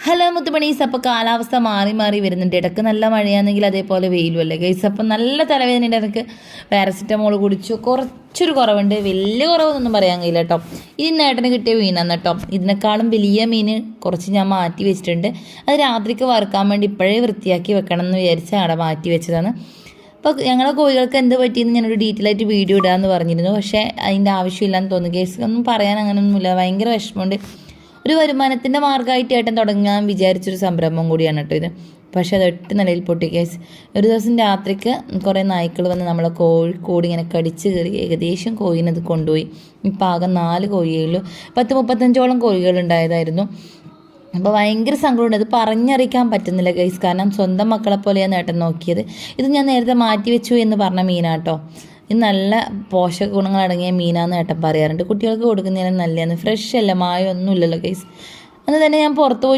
Hello മുത്തുമണീസ്. അപ്പോൾ കാലാവസ്ഥ മാറി മാറി വരുന്നുണ്ട്. ഇടയ്ക്ക് നല്ല മഴയാണെങ്കിൽ അതേപോലെ വെയിലും അല്ലേ ഗൈസ്. അപ്പം നല്ല തലവേദനയുടെ ഇടയ്ക്ക് പാരസിറ്റമോൾ കുടിച്ചു. കുറച്ചൊരു കുറവുണ്ട്, വലിയ കുറവൊന്നും പറയാൻ കഴിയില്ല കേട്ടോ. ഇത് നേട്ടന് കിട്ടിയ മീനാണ് കേട്ടോ. ഇതിനേക്കാളും വലിയ മീൻ കുറച്ച് ഞാൻ മാറ്റി വെച്ചിട്ടുണ്ട്. അത് രാത്രിക്ക് വറുക്കാൻ വേണ്ടി ഇപ്പോഴേ വൃത്തിയാക്കി വെക്കണം എന്ന് വിചാരിച്ച് അവിടെ മാറ്റി വെച്ചതാണ്. അപ്പോൾ ഞങ്ങളെ കോഴികൾക്ക് എന്ത് പറ്റിയെന്ന് ഞാനൊരു ഡീറ്റെയിൽ ആയിട്ട് വീഡിയോ ഇടാമെന്ന് പറഞ്ഞിരുന്നു. പക്ഷേ അതിൻ്റെ ആവശ്യമില്ലാന്ന് തോന്നുന്നു ഗൈസ്. ഒന്നും പറയാൻ അങ്ങനെയൊന്നുമില്ല. ഭയങ്കര വിഷമമുണ്ട്. ഒരു വരുമാനത്തിൻ്റെ മാർഗ്ഗമായിട്ട് ഏട്ടൻ തുടങ്ങാൻ വിചാരിച്ചൊരു സംരംഭം കൂടിയാണ് കേട്ടോ ഇത്. പക്ഷെ അത് 8 നിലയിൽ പൊട്ടി കേസ്. ഒരു ദിവസം രാത്രിക്ക് കുറേ നായ്ക്കൾ വന്ന് നമ്മളെ കോഴി ഇങ്ങനെ കടിച്ച് കയറി ഏകദേശം കോഴിനത് കൊണ്ടുപോയി. ഇപ്പം ആകെ 4 കോഴിയുള്ളൂ. 10-35ഓളം കോഴികളുണ്ടായതായിരുന്നു. അപ്പോൾ ഭയങ്കര സങ്കടമുണ്ട്. അത് പറഞ്ഞറിയിക്കാൻ പറ്റുന്നില്ല ഗൈസ്. കാരണം സ്വന്തം മക്കളെ പോലെയാണ് ഏട്ടൻ നോക്കിയത്. ഇത് ഞാൻ നേരത്തെ മാറ്റി വെച്ചു എന്ന് പറഞ്ഞ മീനാട്ടോ. ഇത് നല്ല പോഷക ഗുണങ്ങൾ അടങ്ങിയ മീനാന്ന് ഏട്ടൻ പറയാറുണ്ട്. കുട്ടികൾക്ക് കൊടുക്കുന്നതിന് നല്ലതാണ്. ഫ്രഷ് അല്ല, മായൊന്നും ഇല്ലല്ലോ ഗൈസ്. അന്ന് തന്നെ ഞാൻ പുറത്ത് പോയി